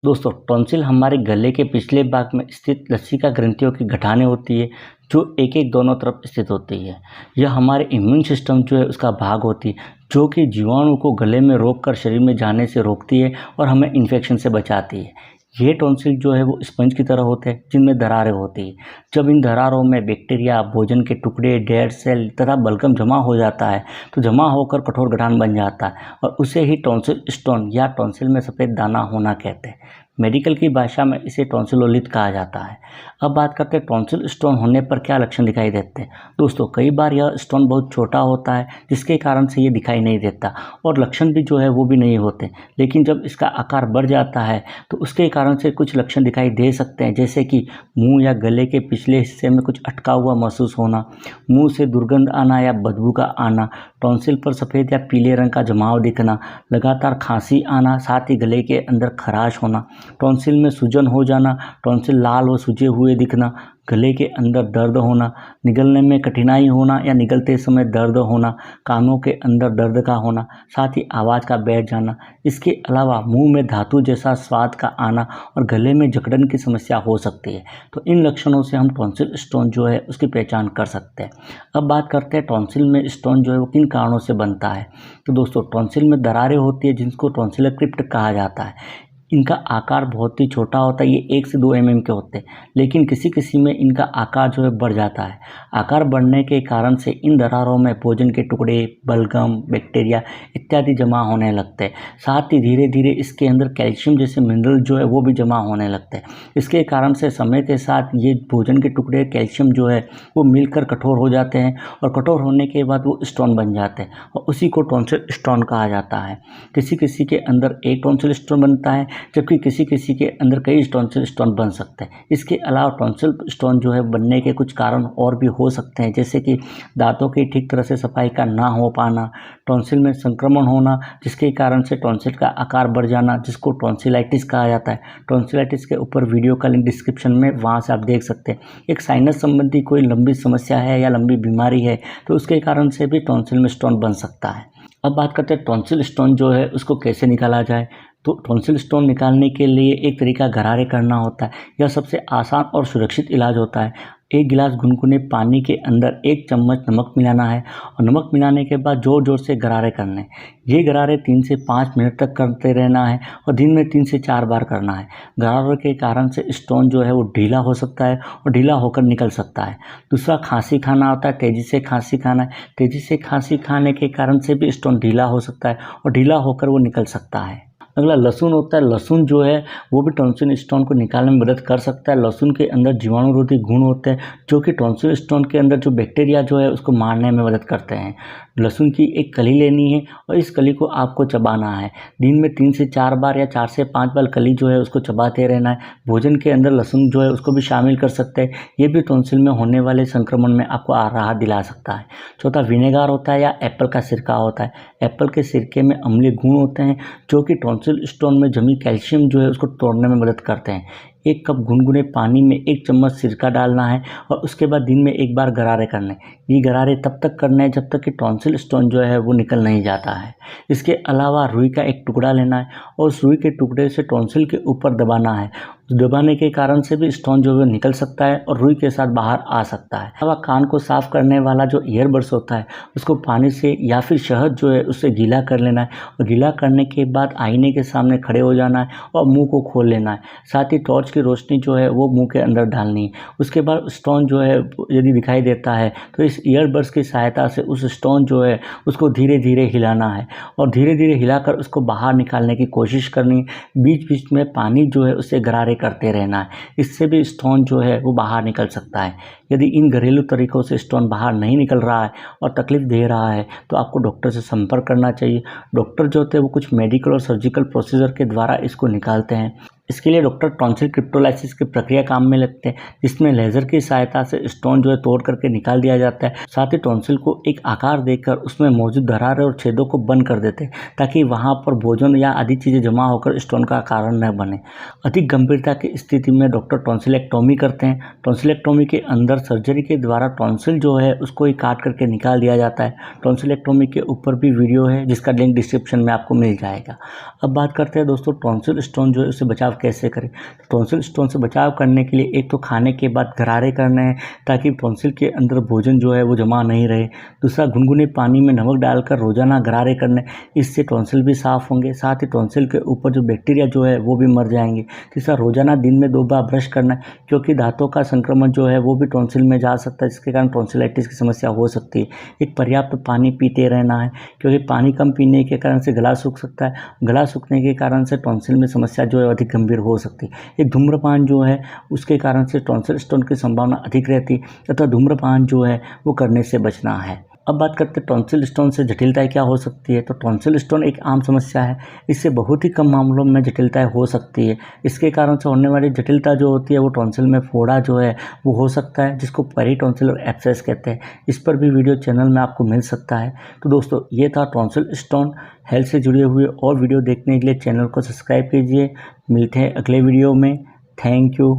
दोस्तों टॉन्सिल हमारे गले के पिछले भाग में स्थित लसिका ग्रंथियों की गठाने होती है जो एक एक दोनों तरफ स्थित होती है। यह हमारे इम्यून सिस्टम जो है उसका भाग होती है जो कि जीवाणु को गले में रोककर शरीर में जाने से रोकती है और हमें इन्फेक्शन से बचाती है। ये टॉन्सिल जो है वो स्पंज की तरह होते हैं जिनमें दरारें होती है। जब इन दरारों में बैक्टीरिया, भोजन के टुकड़े, डेड सेल तथा बलगम जमा हो जाता है तो जमा होकर कठोर गठान बन जाता है और उसे ही टॉन्सिल स्टोन या टॉन्सिल में सफ़ेद दाना होना कहते हैं। मेडिकल की भाषा में इसे टॉन्सिलोलिथ कहा जाता है। अब बात करते हैं टॉन्सिल स्टोन होने पर क्या लक्षण दिखाई देते हैं। दोस्तों कई बार यह स्टोन बहुत छोटा होता है जिसके कारण से ये दिखाई नहीं देता और लक्षण भी जो है वो भी नहीं होते, लेकिन जब इसका आकार बढ़ जाता है तो उसके कारण से कुछ लक्षण दिखाई दे सकते हैं, जैसे कि मुंह या गले के पिछले हिस्से में कुछ अटका हुआ महसूस होना, मुंह से दुर्गंध आना या बदबू का आना, टॉन्सिल पर सफ़ेद या पीले रंग का जमाव दिखना, लगातार खांसी आना, साथ ही गले के अंदर खराश होना, टॉन्सिल में सूजन हो जाना, टॉन्सिल लाल व सूजे हुए दिखना, गले के अंदर दर्द होना, निगलने में कठिनाई होना या निगलते समय दर्द होना, कानों के अंदर दर्द का होना, साथ ही आवाज़ का बैठ जाना। इसके अलावा मुंह में धातु जैसा स्वाद का आना और गले में जकड़न की समस्या हो सकती है। तो इन लक्षणों से हम टॉन्सिल स्टोन जो है उसकी पहचान कर सकते हैं। अब बात करते हैं टॉन्सिल में स्टोन जो है वो किन कारणों से बनता है। तो दोस्तों टॉन्सिल में दरारें होती है जिनको टॉन्सिलर क्रिप्ट कहा जाता है। इनका आकार बहुत ही छोटा होता है, ये 1 से 2 mm के होते हैं, लेकिन किसी किसी में इनका आकार जो है बढ़ जाता है। आकार बढ़ने के कारण से इन दरारों में भोजन के टुकड़े, बलगम, बैक्टीरिया इत्यादि जमा होने लगते हैं। साथ ही धीरे धीरे इसके अंदर कैल्शियम जैसे मिनरल जो है वो भी जमा होने लगते हैं। इसके कारण से समय के साथ ये भोजन के टुकड़े, कैल्शियम जो है वो मिलकर कठोर हो जाते हैं और कठोर होने के बाद वो स्टोन बन जाते हैं और उसी को टॉन्सिल स्टोन कहा जाता है। किसी किसी के अंदर एक टॉन्सिल स्टोन बनता है जबकि किसी किसी के अंदर कई टॉन्सिल स्टोन बन सकते हैं। इसके अलावा टॉन्सिल स्टोन जो है बनने के कुछ कारण और भी हो सकते हैं, जैसे कि दांतों की ठीक तरह से सफाई का ना हो पाना, टॉन्सिल में संक्रमण होना जिसके कारण से टॉन्सिल का आकार बढ़ जाना जिसको टॉन्सिलाइटिस कहा जाता है। टॉन्सिलाइटिस के ऊपर वीडियो का लिंक डिस्क्रिप्शन में, वहाँ से आप देख सकते हैं। एक साइनस संबंधी कोई लंबी समस्या है या लंबी बीमारी है तो उसके कारण से भी टॉन्सिल में स्टोन बन सकता है। अब बात करते हैं टॉन्सिल स्टोन जो है उसको कैसे निकाला जाए। तो टॉन्सिल स्टोन निकालने के लिए एक तरीका गरारे करना होता है। यह सबसे आसान और सुरक्षित इलाज होता है। 1 गिलास गुनगुने पानी के अंदर 1 चम्मच नमक मिलाना है और नमक मिलाने के बाद ज़ोर ज़ोर से गरारे करने। ये गरारे 3 से 5 मिनट तक करते रहना है और दिन में 3 से 4 बार करना है। गरारे के कारण से स्टोन जो है वो ढीला हो सकता है और ढीला होकर निकल सकता है। दूसरा खांसी खाना होता है, तेज़ी से खांसी खाना है। तेज़ी से खांसी खाने के कारण से भी स्टोन ढीला हो सकता है और ढीला होकर वो निकल सकता है। अगला लहसुन होता है। लहसुन जो है वो भी टॉन्सिल स्टोन को निकालने में मदद कर सकता है। लहसुन के अंदर जीवाणुरोधी गुण होते हैं जो कि टॉन्सिल स्टोन के अंदर जो बैक्टीरिया जो है उसको मारने में मदद करते हैं। लहसुन की एक कली लेनी है और इस कली को आपको चबाना है। दिन में 3 से 4 बार या 4 से 5 बार कली जो है उसको चबाते रहना है। भोजन के अंदर लहसुन जो है उसको भी शामिल कर सकते हैं। ये भी टॉन्सिल में होने वाले संक्रमण में आपको राहत दिला सकता है। चौथा विनेगार होता है या एप्पल का सिरका होता है। एप्पल के सिरके में अम्लीय गुण होते हैं जो कि टॉन्सिल स्टोन में जमी कैल्शियम जो है उसको तोड़ने में मदद करते हैं। 1 कप गुनगुने पानी में 1 चम्मच सिरका डालना है और उसके बाद दिन में 1 बार गरारे करने। ये गरारे तब तक करने हैं जब तक कि टॉन्सिल स्टोन जो है वो निकल नहीं जाता है। इसके अलावा रुई का एक टुकड़ा लेना है और उस रुई के टुकड़े से टॉन्सिल के ऊपर दबाना है। दबाने के कारण से भी स्टोन जो है निकल सकता है और रुई के साथ बाहर आ सकता है। अलावा कान को साफ करने वाला जो ईयरबड्स होता है उसको पानी से या फिर शहद जो है उससे गीला कर लेना है और गीला करने के बाद आईने के सामने खड़े हो जाना है और मुंह को खोल लेना है। साथ ही टॉर्च की रोशनी जो है वो मुंह के अंदर डालनी है। उसके बाद स्टोन जो है यदि दिखाई देता है तो इस ईयरबड्स की सहायता से उस स्टोन जो है उसको धीरे धीरे हिलाना है और धीरे धीरे हिलाकर उसको बाहर निकालने की कोशिश करनी है। बीच बीच में पानी जो है उससे गरारे करते रहना है। इससे भी स्टोन जो है वो बाहर निकल सकता है। यदि इन घरेलू तरीकों से स्टोन बाहर नहीं निकल रहा है और तकलीफ दे रहा है तो आपको डॉक्टर से संपर्क करना चाहिए। डॉक्टर जो होते हैं वो कुछ मेडिकल और सर्जिकल प्रोसीजर के द्वारा इसको निकालते हैं। इसके लिए डॉक्टर टॉन्सिल क्रिप्टोलाइसिस की प्रक्रिया काम में लगते हैं जिसमें लेज़र की सहायता से स्टोन जो है तोड़ करके निकाल दिया जाता है। साथ ही टॉन्सिल को एक आकार देकर उसमें मौजूद दरारें और छेदों को बंद कर देते हैं ताकि वहां पर भोजन या आदि चीज़ें जमा होकर स्टोन का कारण न बने। अधिक गंभीरता की स्थिति में डॉक्टर टॉन्सिलेक्टोमी करते हैं। टॉन्सिलेक्टोमी के अंदर सर्जरी के द्वारा टॉन्सिल जो है उसको ही काट करके निकाल दिया जाता है। टॉन्सिलेक्टोमी के ऊपर भी वीडियो है जिसका लिंक डिस्क्रिप्शन में आपको मिल जाएगा। अब बात करते हैं दोस्तों टॉन्सिल स्टोन जो है उससे बचाव कैसे करें। टॉन्सिल स्टोन से बचाव करने के लिए एक तो खाने के बाद गरारे करने हैं ताकि टॉन्सिल के अंदर भोजन जो है वो जमा नहीं रहे। दूसरा, गुनगुने पानी में नमक डालकर रोजाना गरारे करने, इससे टॉन्सिल भी साफ होंगे, साथ ही टॉन्सिल के ऊपर जो बैक्टीरिया जो है वो भी मर जाएंगे। तीसरा, रोजाना दिन में 2 बार ब्रश करना है, क्योंकि दांतों का संक्रमण जो है वो भी टॉन्सिल में जा सकता है, जिसके कारण टॉन्सिलाइटिस की समस्या हो सकती है। एक, पर्याप्त पानी पीते रहना है, क्योंकि पानी कम पीने के कारण से गला सूख सकता है। गला सूखने के कारण से टॉन्सिल में समस्या जो है अधिक गंभीर हो सकती है। एक, धूम्रपान जो है उसके कारण से टॉन्सिल स्टोन की संभावना अधिक रहती है, तथा धूम्रपान जो है वो करने से बचना है। अब बात करते हैं टॉन्सिल स्टोन से जटिलताएं क्या हो सकती है। तो टॉन्सिल स्टोन एक आम समस्या है, इससे बहुत ही कम मामलों में जटिलताएं हो सकती है। इसके कारण से होने वाली जटिलता जो होती है वो टॉन्सिल में फोड़ा जो है वो हो सकता है, जिसको पेरीटॉन्सिलर एब्सेस कहते हैं। इस पर भी वीडियो चैनल में आपको मिल सकता है। तो दोस्तों, ये था टॉन्सिल स्टोन। हेल्थ से जुड़े हुए और वीडियो देखने के लिए चैनल को सब्सक्राइब कीजिए। मिलते हैं अगले वीडियो में। Thank you.